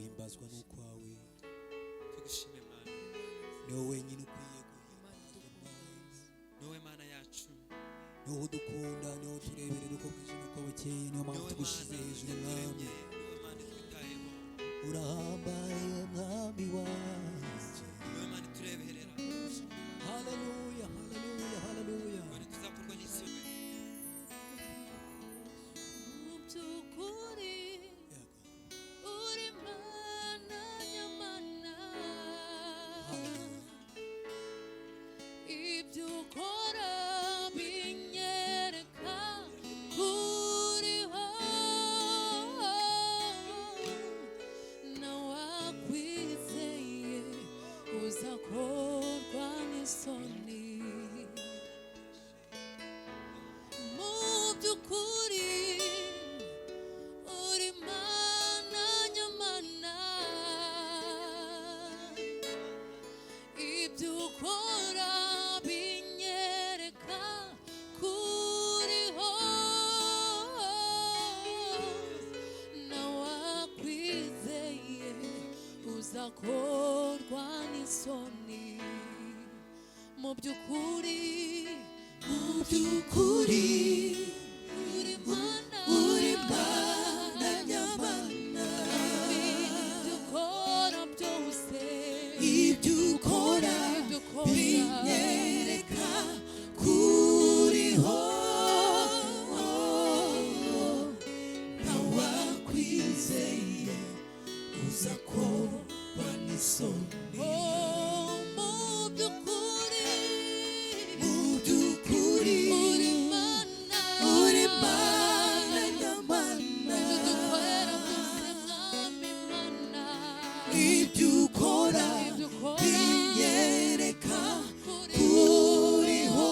guhimbazwa n'ukwawe tugushime Mana niwe wenyine ukwiye guhimbazwa niwe Mana yacu niwe udukunda niwe tureberera uko bwije n'uko bukeye niyo mpamvu tugushyize hejuru mwami niwe Mana twitayeho urahambaye mwami wanjye niwe Mana tureberera haleluya haleluya haleluya ngo tuzakorwa n'isoni uzakorwa n'isoni mu by'ukuri uri Mana nyamana ibyo ukora byose ibyo ukora binyereka kuriho ntawakwizeye uzakorwa n'isoni mu by'ukuri uri Mana nyamana ibyo ukora binyereka kuriho ntawakwizeye uzakorwa n'isoni uri Mana nyamana ibyo ukora binyereka kuriho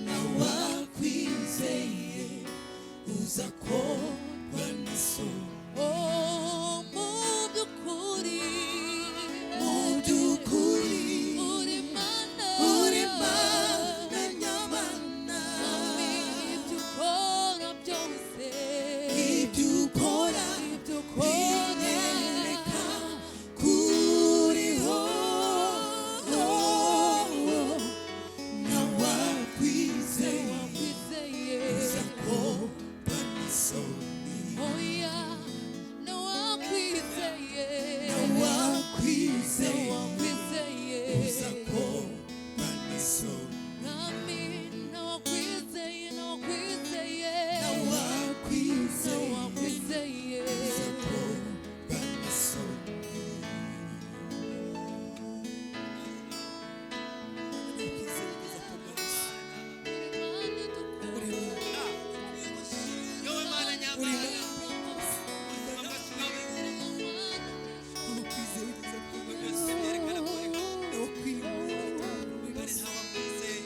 ntawakwizeye uzakorwa n'isoni ntawakwizeye uzakorwa n'isoni ntawakwizeye uzakorwa n'isoni niwe Mana nyamana yerekana ko uriho kandi ntawakwizeye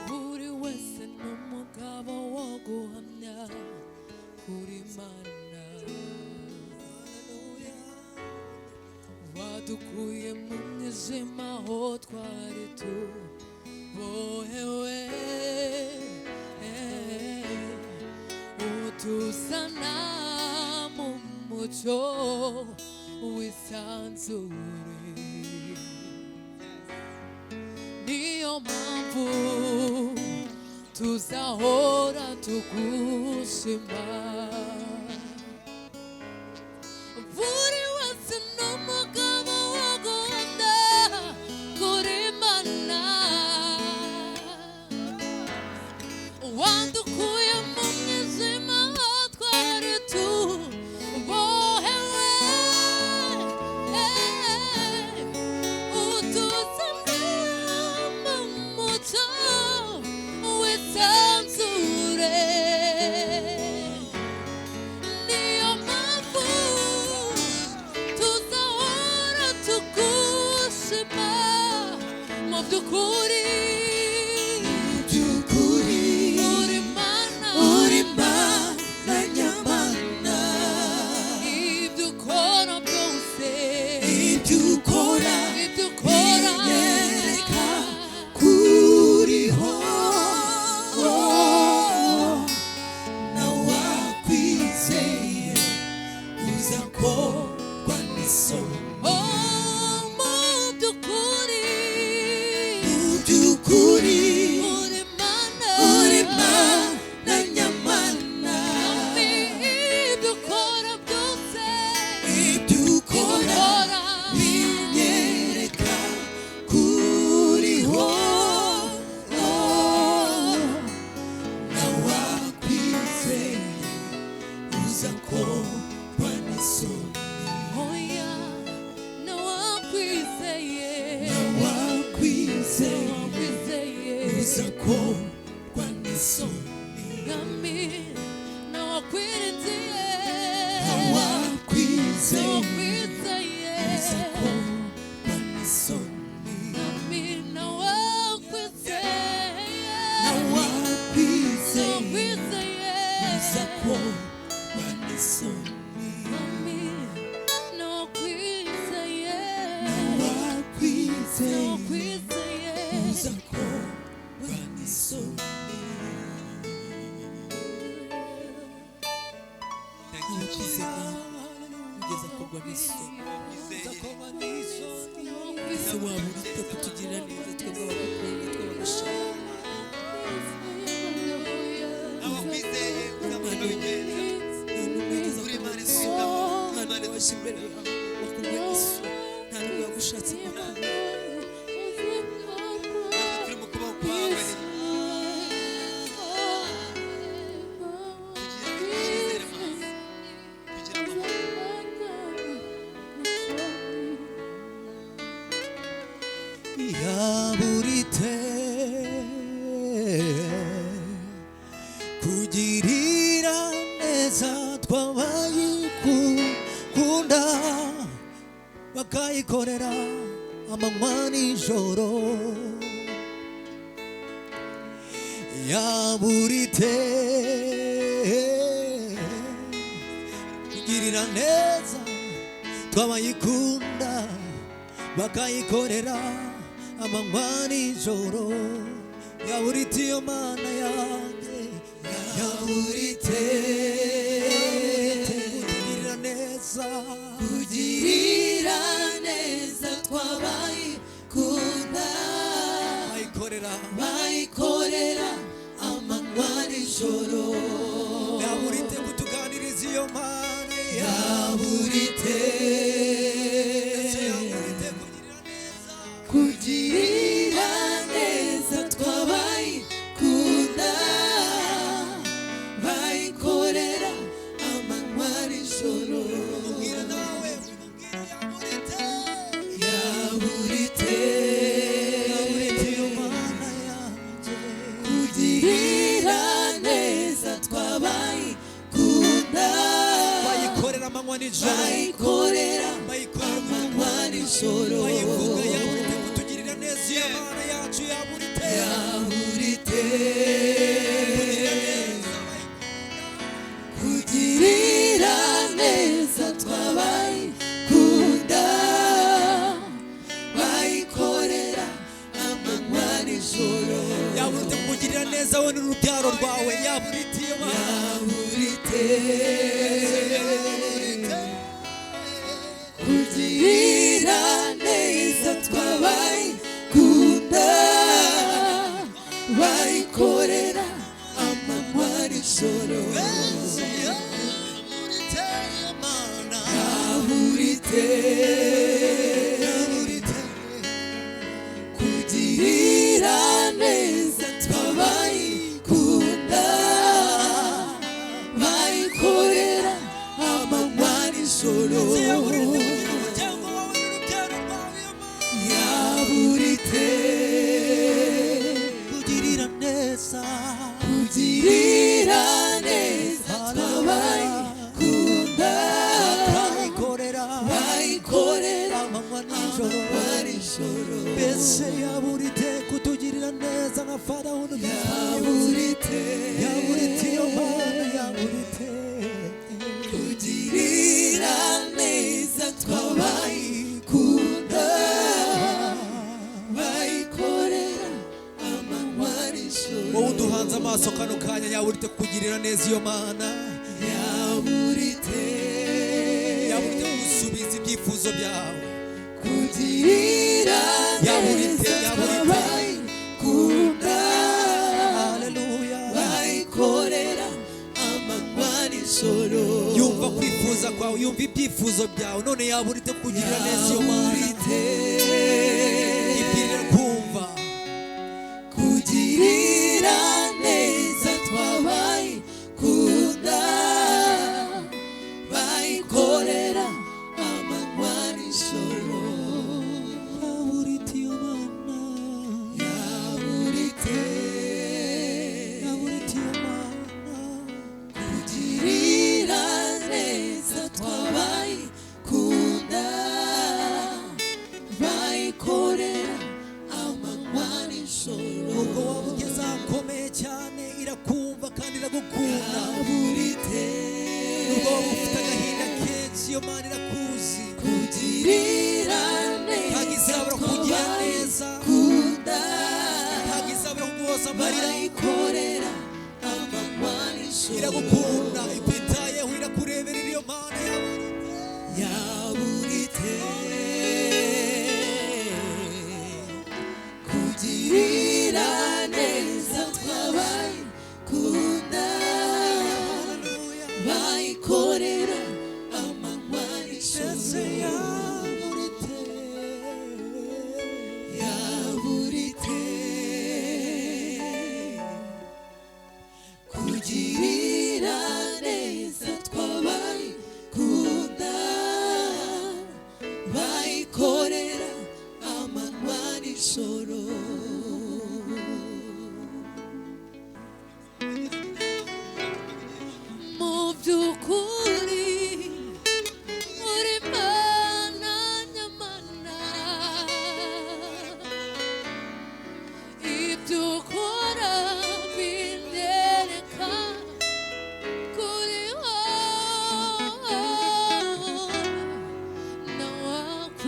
buri wese n'umugabo wo guhamya kuri Mana wadukuye mu mwijima aho twari tubohewe utuzana mu mucyo w'isanzure niyo mpamvu tuzahora tugushima buri wese n'umugabo wo guhamya kuri Mana wadukuye mu mwijima aho twari tubohewe utuzana mu mucyo w'isanzure niyo mpamvu tuzahora tugushima mu by'ukuri uri Mana nyamana ibyo ukora byose isoni Oh, mu by'ukuri uri Mana nyamana ibyo ukora byose ibyo ukora binyereka kuriho nawakwizeye uza korwa n'isoni oya nawakwizeye uza korwa n'isoni Nami nawakwiringiye nawakwizeye uza korwa n'isoni Nami nawakwizeye uza korwa n'isoni Nami nawakwizeye uza korwa n'isoni Thank you, Jesus. ugeza korwa n'isoni Wizeye. ese waba urite kutugirira neza twebwe abagukunda tw'abagushaka Abakwizeye uzamurimo bigenza. uri Imana isubiramo. nta n'umwe waje imbere yawe wakorwa n'isoni nta n'umwe wagushatse gukunda Natwe turi mu kubaho kwawe. Tugira icyizere Mana. Tugira amahoro. yaburite kugirira neza twabayikunda bakayikorera amanywa n'ijoro yaburite kugirira neza twabayikunda bakayikorera amanywa n'ijoro yaburite iyo mana yanjye yaburite kugirira neza twabayikunda bayikorera amanywa n'ijoro yaburite kutuganiriza iyo mana yaburite yaburite kugirira neza kugirira neza twabayikunda bayikorera amanywa n'ijoro mubwira nawe mubwira yaburite iyo mana yanjye kugirira neza twabayikunda bayikorera amanywa n'ijoro bayikorera bayikorera amanywa n'ijoro bayivuga yaburite kutugirira neza iyo mana yacu yaburite yaburite kugirira neza kugirira neza twabayikunda bayikorera amanywa n'ijoro yaburite kugirira neza we n'urubyaro rwawe yaburite iyo mana yaburite kugirira neza twabayikunda bayikorera amanywa n'ijoro yaburite iyo mana yaburite yaburite kugirira neza twabayikunda bayikorera amanywa n'ijoro yaburite kugira umuryango wawe n'urubyaro rwawe iyo mana yaburite kugirira neza kugirira neza twabayikunda bayikorera bayikorera amanywa n'ijoro amanywa n'ijoro mbese yaburite kutugirira neza nka farawo yaburite yaburite iyo mana yaburite kugirira neza twabayikunda bayikorera amanywa n'ijoro wowe uduhanze amaso kano kanya yaburite kukugirira neza iyo mana yaburite yaburite gusubiza ibyifuzo ibyifuzo byawe kugirira Yaburite, neza yaburite. tw'abayikunda haleluya bayikorera amanywa n'ijoro yumva kwifuza kwawe yumva ibyifuzo byawe none yaburite kugirira neza iyo mana yaburite ibwirira kumva kugirira neza tw'abayikunda bayikorera amanywa n'ijoro yaburite iyo mana yaburite yaburite iyo mana kugirira neza tw'abayikunda bayikorera amanywa n'ijoro ubwo waba ugeze ahakomeye cyane irakumva kandi iragukunda yaburite ubwo waba ufite agahinda kenshi iyo mana irakuzi kugirira ntabwo neza izabura kugira neza tw'abayikunda ntabwo izabura kuguhoza amarira bayikorera amanywa n'ijoro iragukunda ikwitayeho irakureberera iyo mana yaburite kugirira neza tw'abayikunda bayikorera amanywa n'ijoro yaburite kugirira neza tw'abayikunda bayikorera amanywa n'ijoro mu by'ukuri uri mana nyamana ibyo ukora bindereka kuriho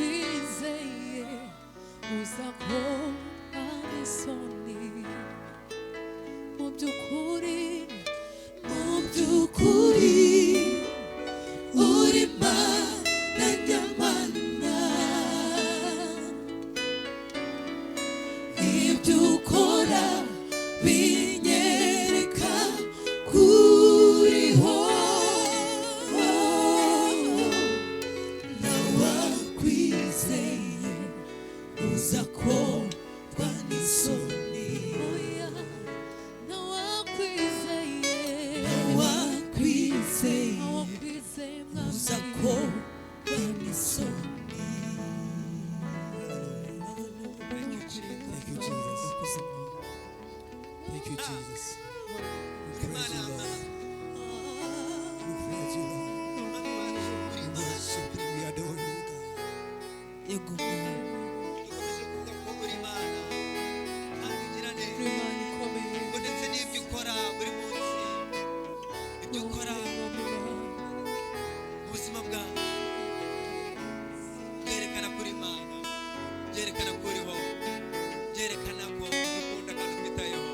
nawakwizeye uza kuba n'isoni mu by'ukuri uri mana nyamana ibyo ukora binyereka kuriho nawakwizeye uza koba n'isoni nawakwizeye uza koba n'isoni Thank you, Jesus. Thank you, Jesus. We praise you, Lord. We praise you, Lord. We worship you. We adore you, God. yego dukomeje kuvuga ko uri Imana kandi ugira neza ngo ndetse n'ibyo ukora buri munsi ibyo ukora mu buzima bwawe byerekana ko uri Imana byerekana ko uriho byerekana ko udukunda kandi utwitayeho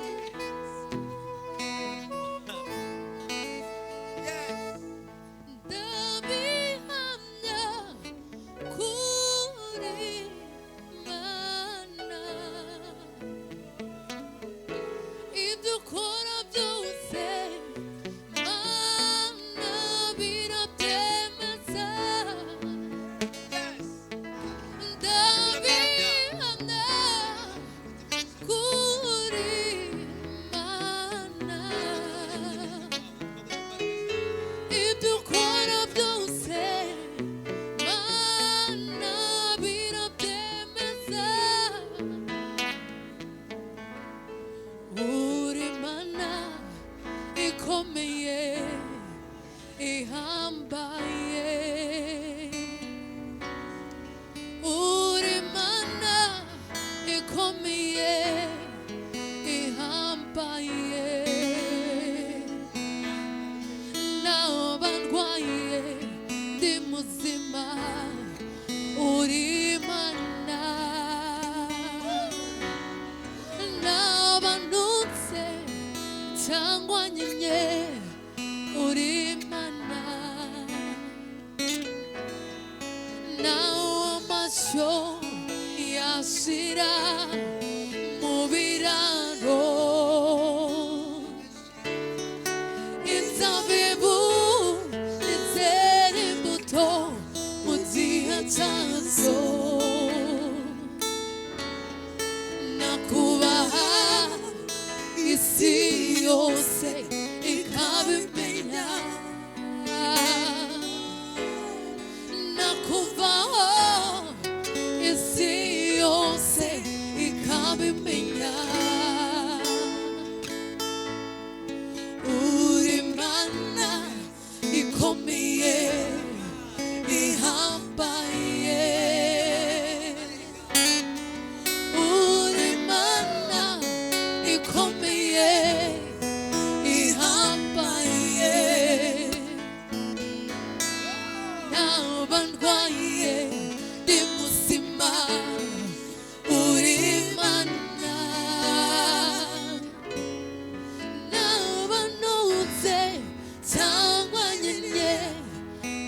Yes. ndabihamya kuri mana ibyo ukora byose mana birabyemeza Yes. ndabihamya 나와 마셔 야시라 무비라로 인사비부 이제부터 무지하 찬소 나쿠바 이시오세 이카비메냐 나쿠바 이시오세 이카비메냐 우리 만나 이코미에 이함바에 우리 만나 이코미에 이함바에 나반과에 디무시마 우리 만나 나반노세 장관예예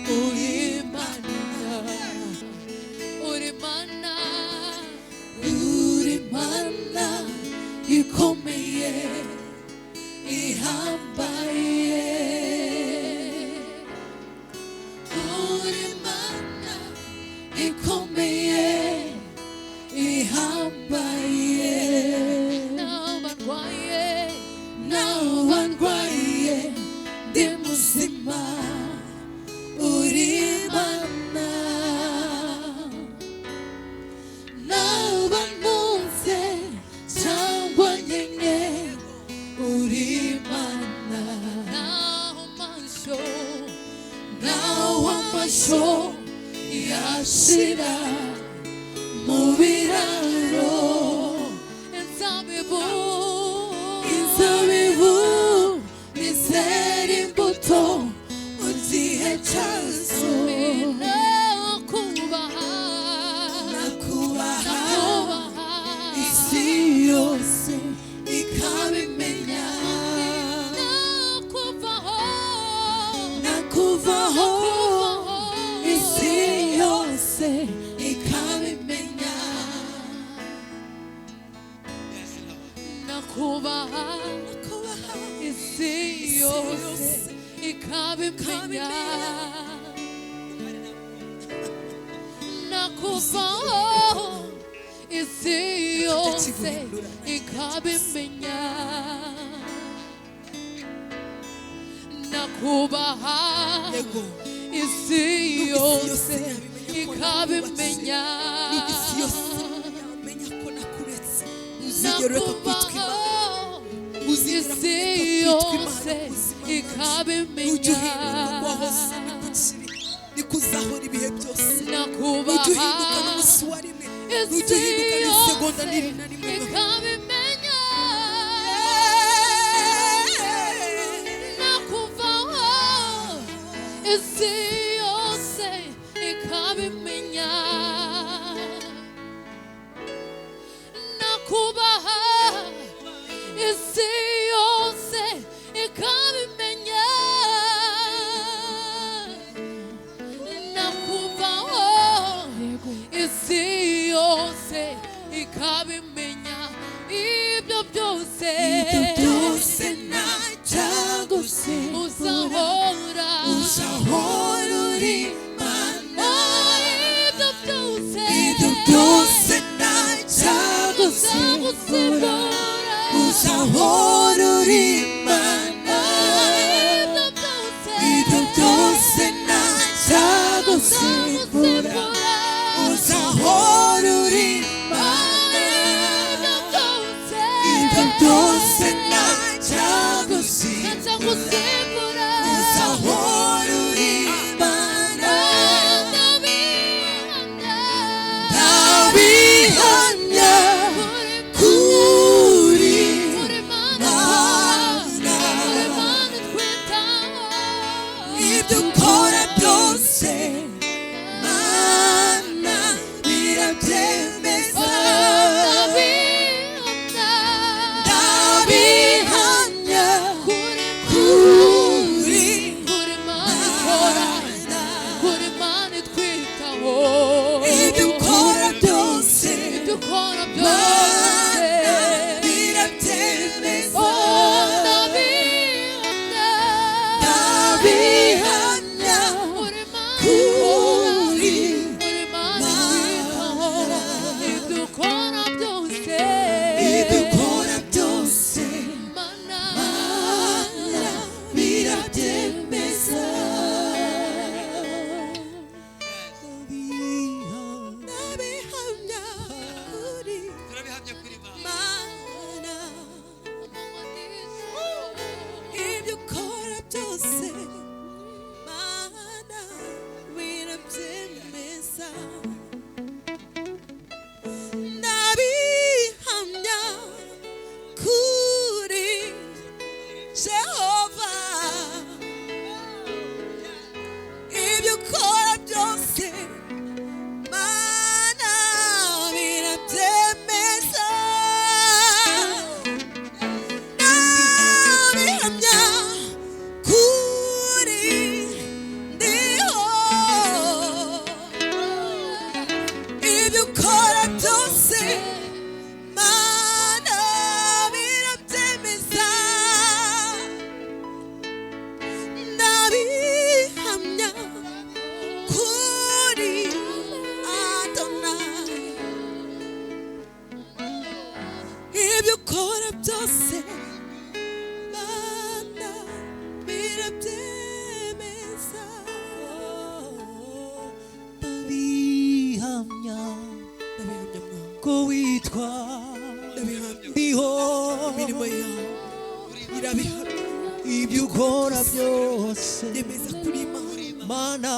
우리 만나 우리 만나 우리 만나 이코미에 이함바에 우리 만나 이코미에 이함바에 나반과에 디무시마 우리 만나 나반몬세 장관예예 우리 만나 나와 마셔 야시라 무비라로 인사비부 미세림부터 무지해 찬소 나쿠바하 이시오세 이카비메냐 나쿠바하 이시오세 이카비메냐 Yes, Lord. 나쿠바하 이시오세 이카비메냐 나쿠바하 이시오세 이카비메냐 나쿠바하 이시오세 이카비메냐 나쿠바하 이시오세 이카비메냐 nikuzahora ibihe byose 나쿠바하 uduhinduka n'umunsi wa rimwe uduhinduka n'isegonda n'iri na rimwe 이카비메냐 나쿠바하 이시오세 이카비메냐 나쿠바하 이시오세 이카비메냐 나쿠바하 이시오세 이카비메냐 입도 byose 나 작업세 uzahora 우리 만나 입도 byose 나 작업세 우리 만나 byose 나 작업세 우리 만나 byose 나 작업세 우리 만나 나비하냐 구리 만나 입도 코라 byose 만나 미라테메사 나비하냐 구리 ukora byose mana birabyemeza ndabihamya kuri Adonai ibyo ukora byose mana birabyemeza ndabihamya ko witwa ndiho imirimo yawe irabihamya ibyo ukora byose yemeza kuri Imana mana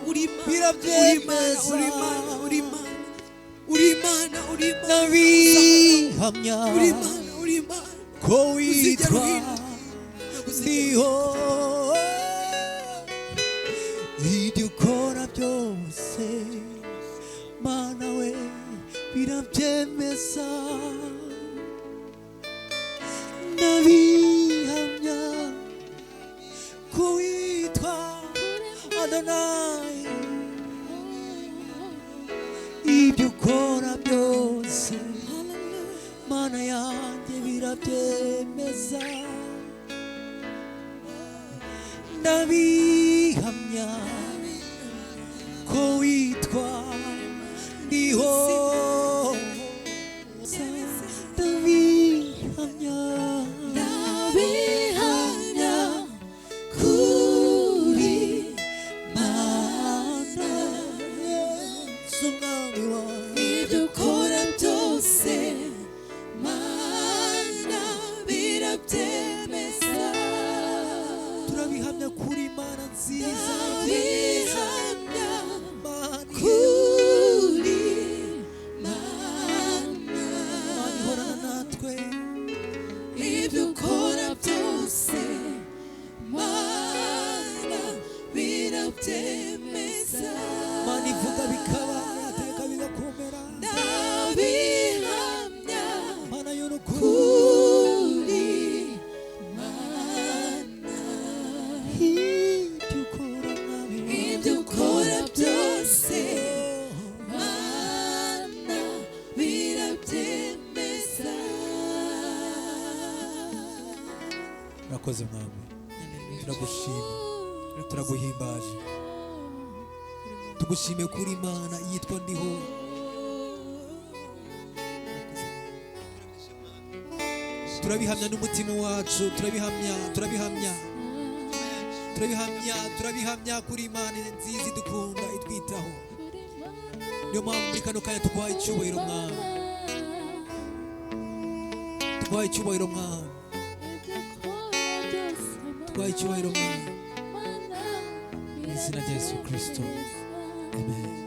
uri birabyemeza Imana ndabihamya uri Imana ko witwa ndiho ibyo ukora byose mana we birabyemeza ndabihamya ko witwa Adonai ibyo ukora byose mana yanjye birabyemeza ndabihamya ko witwa ndiho ndabihamya kuri Mana z'umwami wawe ibyo ukora byose mana birabyemeza turabihamya kuri Mana nziza ndabihamya Mana kuri Mana ihorana natwe ibyo ukora byose mana birabyemeza Mana ivuga bikaba yateka bigakomera ndabihamya Mana y'urukundo kuri Mana ibyo ukora mwami ibyo ukora byose mana birabyemeza urakoze mwami turagushima turaguhimbaje tugushime kuri Imana yitwa ndiho turabihamya n'umutima wacu turabihamya kuri Imana nziza idukunda itwitaho niyo mpamvu muri kano kanya tuguhaye icyubahiro mwami tuguhaye icyubahiro mwami tuguhaye icyubahiro mwami mu izina rya Yesu Kristo amen.